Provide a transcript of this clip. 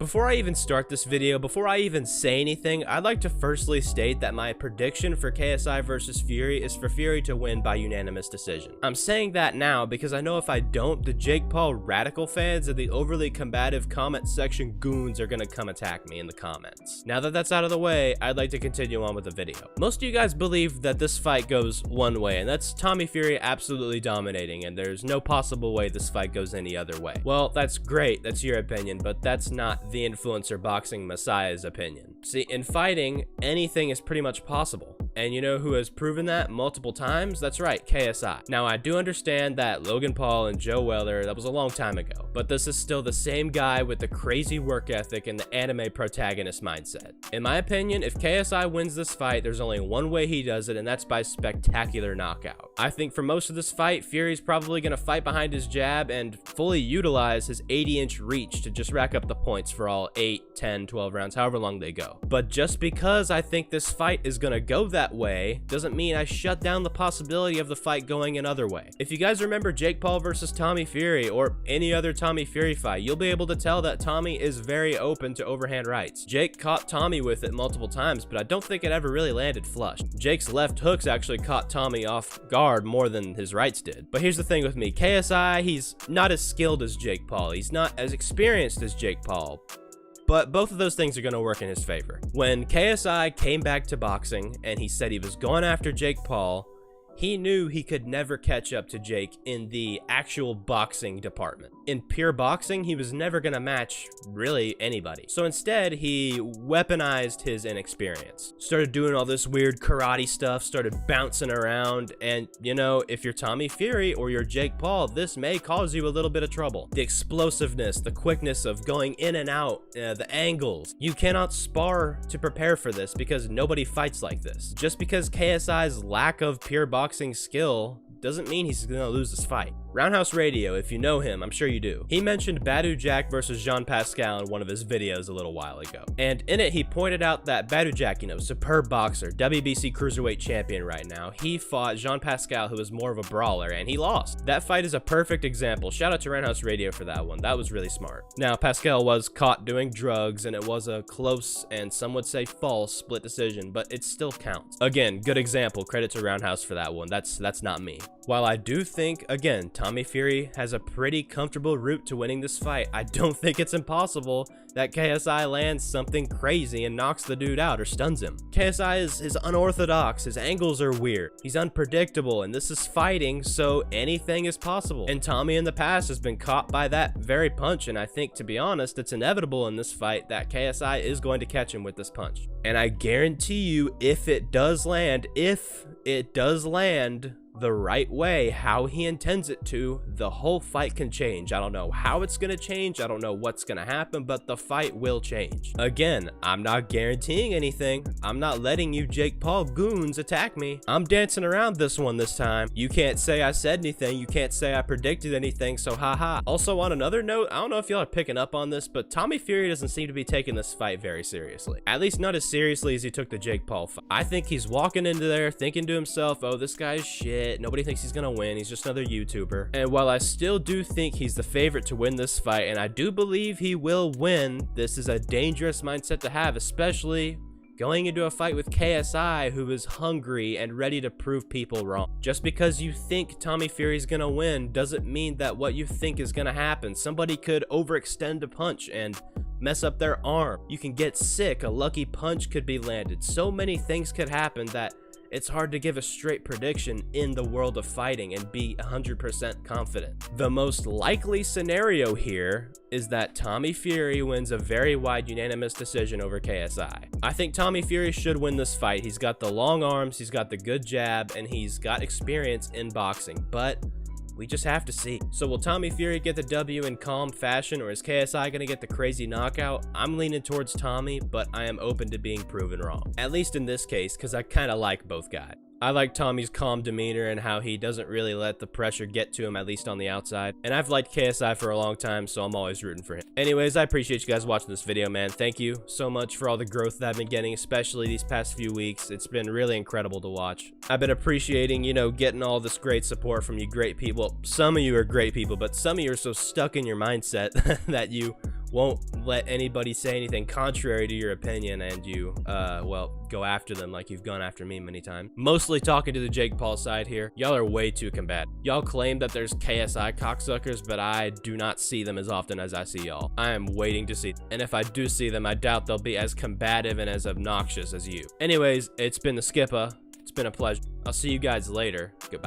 before I even start this video, before I even say anything, I'd like to firstly state that my prediction for KSI versus Fury is for Fury to win by unanimous decision. I'm saying that now because I know if I don't, the Jake Paul radical fans and the overly combative comment section goons are gonna come attack me in the comments. Now that that's out of the way, I'd like to continue on with the video. Most of you guys believe that this fight goes one way, and that's Tommy Fury absolutely dominating, and there's no possible way this fight goes any other way. Well, that's great, that's your opinion, but that's not the influencer boxing messiah's opinion. See, in fighting, anything is pretty much possible. And you know who has proven that multiple times? That's right, KSI. Now, I do understand that Logan Paul and Joe Weller, that was a long time ago, but this is still the same guy with the crazy work ethic and the anime protagonist mindset. In my opinion, if KSI wins this fight, there's only one way he does it, and that's by spectacular knockout. I think for most of this fight, Fury's probably gonna fight behind his jab and fully utilize his 80-inch reach to just rack up the points for all 8, 10, 12 rounds, however long they go. But just because I think this fight is gonna go that way doesn't mean I shut down the possibility of the fight going another way. If you guys remember Jake Paul versus Tommy Fury or any other Tommy Fury fight, you'll be able to tell that Tommy is very open to overhand rights. Jake caught Tommy with it multiple times, but I don't think it ever really landed flush. Jake's left hooks actually caught Tommy off guard more than his rights did. But here's the thing with me, KSI, he's not as skilled as Jake Paul. He's not as experienced as Jake Paul. But both of those things are going to work in his favor. When KSI came back to boxing and he said he was going after Jake Paul, he knew he could never catch up to Jake in the actual boxing department. In pure boxing, he was never gonna match really anybody. So instead, he weaponized his inexperience. Started doing all this weird karate stuff, started bouncing around, and you know, if you're Tommy Fury or you're Jake Paul, this may cause you a little bit of trouble. The explosiveness, the quickness of going in and out, the angles. You cannot spar to prepare for this because nobody fights like this. Just because KSI's lack of pure boxing skill doesn't mean he's gonna lose this fight. Roundhouse Radio, if you know him, I'm sure you do. He mentioned Badu Jack versus Jean Pascal in one of his videos a little while ago. And in it, he pointed out that Badu Jack, you know, superb boxer, WBC Cruiserweight champion right now, he fought Jean Pascal, who was more of a brawler, and he lost. That fight is a perfect example. Shout out to Roundhouse Radio for that one. That was really smart. Now, Pascal was caught doing drugs, and it was a close, and some would say false, split decision, but it still counts. Again, good example. Credit to Roundhouse for that one. That's not me. While I do think, again, Tommy Fury has a pretty comfortable route to winning this fight, I don't think it's impossible that KSI lands something crazy and knocks the dude out or stuns him. KSI is unorthodox, his angles are weird, he's unpredictable, and this is fighting, so anything is possible. And Tommy in the past has been caught by that very punch, and I think, to be honest, it's inevitable in this fight that KSI is going to catch him with this punch. And I guarantee you, if it does land the right way, how he intends it to, the whole fight can change. I don't know how it's gonna change, I don't know what's gonna happen, but the fight will change. Again, I'm not guaranteeing anything. I'm not letting you Jake Paul goons attack me. I'm dancing around this one this time. You can't say I said anything, you can't say I predicted anything, so haha. Also, on another note, I don't know if y'all are picking up on this, but Tommy Fury doesn't seem to be taking this fight very seriously. At least not as seriously as he took the Jake Paul fight. I think he's walking into there thinking to himself, oh, this guy's shit. Nobody thinks he's gonna win. He's just another YouTuber. And while I still do think he's the favorite to win this fight, and I do believe he will win, this is a dangerous mindset to have, especially going into a fight with KSI, who is hungry and ready to prove people wrong. Just because you think Tommy Fury's gonna win doesn't mean that what you think is gonna happen. Somebody could overextend a punch and mess up their arm. You can get sick. A lucky punch could be landed. So many things could happen that it's hard to give a straight prediction in the world of fighting and be 100% confident. The most likely scenario here is that Tommy Fury wins a very wide unanimous decision over KSI. I think Tommy Fury should win this fight. He's got the long arms, he's got the good jab, and he's got experience in boxing, but we just have to see. So will Tommy Fury get the W in calm fashion, or is KSI gonna get the crazy knockout? I'm leaning towards Tommy, but I am open to being proven wrong. At least in this case, because I kind of like both guys. I like Tommy's calm demeanor and how he doesn't really let the pressure get to him, at least on the outside. And I've liked KSI for a long time, so I'm always rooting for him. Anyways, I appreciate you guys watching this video, man. Thank you so much for all the growth that I've been getting, especially these past few weeks. It's been really incredible to watch. I've been appreciating, you know, getting all this great support from you great people. Some of you are great people, but some of you are so stuck in your mindset that you won't let anybody say anything contrary to your opinion, and you, well, go after them like you've gone after me many times. Mostly talking to the Jake Paul side here. Y'all are way too combative. Y'all claim that there's KSI cocksuckers, but I do not see them as often as I see y'all. I am waiting to see them. And if I do see them, I doubt they'll be as combative and as obnoxious as you. Anyways, it's been the Skippa. It's been a pleasure. I'll see you guys later. Goodbye.